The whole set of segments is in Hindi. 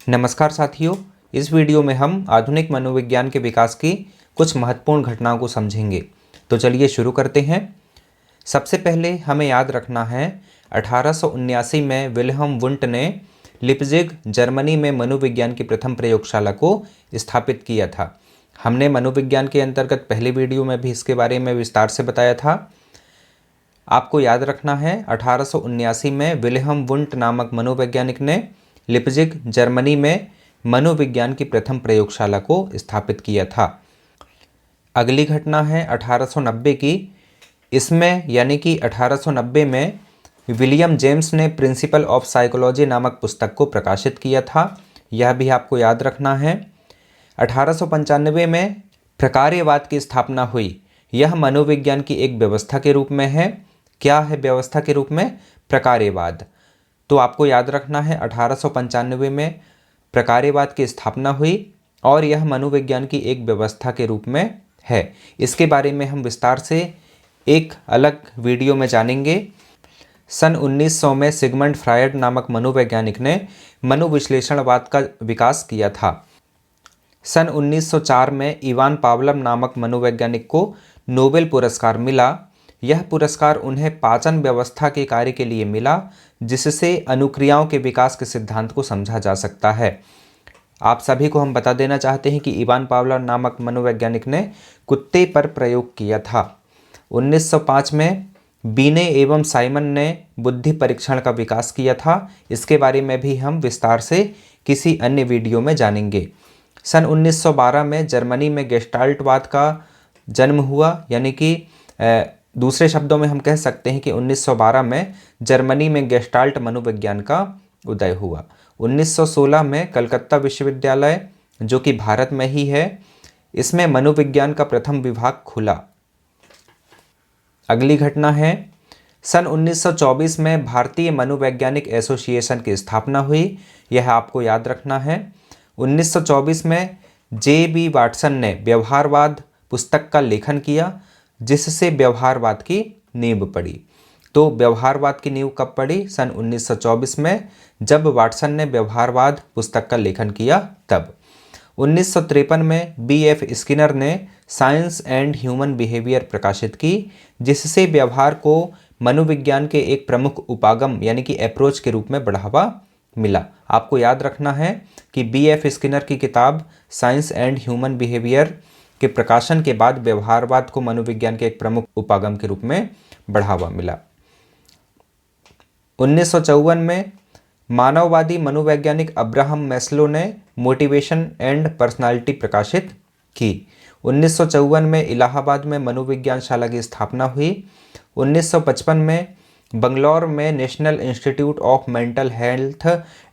नमस्कार साथियों, इस वीडियो में हम आधुनिक मनोविज्ञान के विकास की कुछ महत्वपूर्ण घटनाओं को समझेंगे। तो चलिए शुरू करते हैं। सबसे पहले हमें याद रखना है 1879 में विल्हेम वुंट ने लिप्जिग जर्मनी में मनोविज्ञान की प्रथम प्रयोगशाला को स्थापित किया था। हमने मनोविज्ञान के अंतर्गत पहले वीडियो में भी इसके बारे में विस्तार से बताया था। आपको याद रखना है 1879 में विल्हेम वुंट नामक मनोवैज्ञानिक ने लिप्जिग जर्मनी में मनोविज्ञान की प्रथम प्रयोगशाला को स्थापित किया था। अगली घटना है 1890 की। इसमें यानी कि 1890 में विलियम जेम्स ने प्रिंसिपल ऑफ साइकोलॉजी नामक पुस्तक को प्रकाशित किया था। यह भी आपको याद रखना है। 1895 में प्रकार्यवाद की स्थापना हुई। यह मनोविज्ञान की एक व्यवस्था के रूप में है। क्या है व्यवस्था के रूप में? प्रकार्यवाद। तो आपको याद रखना है 1895 में प्रकार्यवाद की स्थापना हुई और यह मनोविज्ञान की एक व्यवस्था के रूप में है। इसके बारे में हम विस्तार से एक अलग वीडियो में जानेंगे। सन 1900 में सिगमंड फ्रायड नामक मनोवैज्ञानिक ने मनोविश्लेषणवाद का विकास किया था। सन 1904 में इवान पावलव नामक मनोवैज्ञानिक को नोबेल पुरस्कार मिला। यह पुरस्कार उन्हें पाचन व्यवस्था के कार्य के लिए मिला, जिससे अनुक्रियाओं के विकास के सिद्धांत को समझा जा सकता है। आप सभी को हम बता देना चाहते हैं कि इवान पावलव नामक मनोवैज्ञानिक ने कुत्ते पर प्रयोग किया था। 1905 में बीने एवं साइमन ने बुद्धि परीक्षण का विकास किया था। इसके बारे में भी हम विस्तार से किसी अन्य वीडियो में जानेंगे। सन 1912 में जर्मनी में गेस्टाल्टवाद का जन्म हुआ, यानी कि दूसरे शब्दों में हम कह सकते हैं कि 1912 में जर्मनी में गेस्टाल्ट मनोविज्ञान का उदय हुआ। 1916 में कलकत्ता विश्वविद्यालय, जो कि भारत में ही है, इसमें मनोविज्ञान का प्रथम विभाग खुला। अगली घटना है सन 1924 में भारतीय मनोवैज्ञानिक एसोसिएशन की स्थापना हुई। यह आपको याद रखना है। 1924 में जे.बी. वाटसन ने व्यवहारवाद पुस्तक का लेखन किया, जिससे व्यवहारवाद की नींव पड़ी। तो व्यवहारवाद की नींव कब पड़ी? सन 1924 में, जब वाटसन ने व्यवहारवाद पुस्तक का लेखन किया तब। 1953 में बी.एफ. स्किनर ने साइंस एंड ह्यूमन बिहेवियर प्रकाशित की, जिससे व्यवहार को मनोविज्ञान के एक प्रमुख उपागम यानी कि अप्रोच के रूप में बढ़ावा मिला। आपको याद रखना है कि बी.एफ. स्किनर की किताब साइंस एंड ह्यूमन बिहेवियर के प्रकाशन के बाद व्यवहारवाद को मनोविज्ञान के एक प्रमुख उपागम के रूप में बढ़ावा मिला। 1954 में मानववादी मनोवैज्ञानिक अब्राहम मैस्लो ने मोटिवेशन एंड पर्सनालिटी प्रकाशित की। 1954 में इलाहाबाद में मनोविज्ञान शाला की स्थापना हुई। 1955 में बंगलौर में national institute of mental health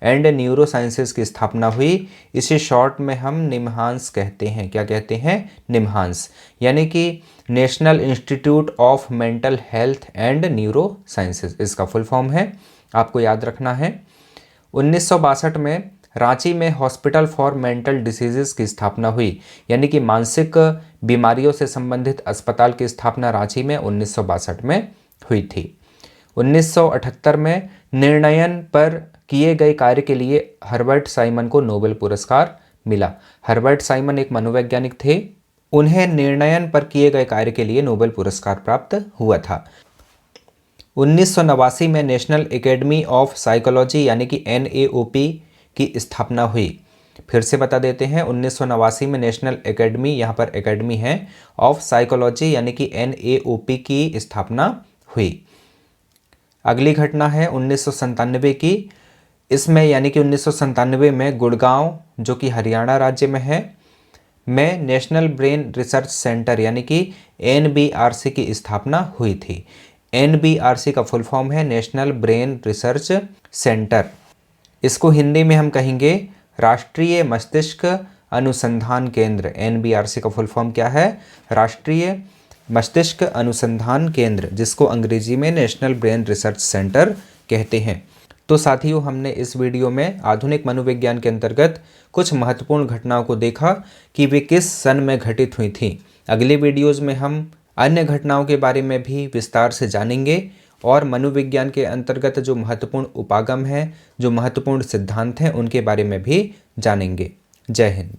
and neuro sciences की स्थापना हुई। इसे शॉर्ट में हम निमहांस कहते हैं। क्या कहते हैं? निमहांस, यानी कि national institute of mental health and neuro sciences, इसका फुल फॉर्म है। आपको याद रखना है। 1962 में रांची में हॉस्पिटल फॉर मेंटल डिसीजेस की स्थापना हुई, यानी कि मानसिक बीमारियों से संबंधित अस्पताल की स्थापना रांची में 1962 में हुई थी। 1978 में निर्णयन पर किए गए कार्य के लिए हर्बर्ट साइमन को नोबेल पुरस्कार मिला। हर्बर्ट साइमन एक मनोवैज्ञानिक थे। उन्हें निर्णयन पर किए गए कार्य के लिए नोबेल पुरस्कार प्राप्त हुआ था। 1989 में नेशनल एकेडमी ऑफ साइकोलॉजी यानी कि NAOP की स्थापना हुई। फिर से बता देते हैं, 1989 में नेशनल एकेडमी, यहाँ पर एकेडमी है, ऑफ साइकोलॉजी यानी कि NAOP की स्थापना हुई। अगली घटना है 1997 की। इसमें यानी कि 1997 में गुड़गांव, जो कि हरियाणा राज्य में है, में नेशनल ब्रेन रिसर्च सेंटर यानी कि NBRC की स्थापना हुई थी। NBRC का फुल फॉर्म है नेशनल ब्रेन रिसर्च सेंटर। इसको हिंदी में हम कहेंगे राष्ट्रीय मस्तिष्क अनुसंधान केंद्र। NBRC का फुल फॉर्म क्या है? राष्ट्रीय मस्तिष्क अनुसंधान केंद्र, जिसको अंग्रेजी में नेशनल ब्रेन रिसर्च सेंटर कहते हैं। तो साथियों, हमने इस वीडियो में आधुनिक मनोविज्ञान के अंतर्गत कुछ महत्वपूर्ण घटनाओं को देखा कि वे किस सन में घटित हुई थीं। अगले वीडियोज़ में हम अन्य घटनाओं के बारे में भी विस्तार से जानेंगे और मनोविज्ञान के अंतर्गत जो महत्वपूर्ण उपागम हैं, जो महत्वपूर्ण सिद्धांत हैं, उनके बारे में भी जानेंगे। जय हिंद।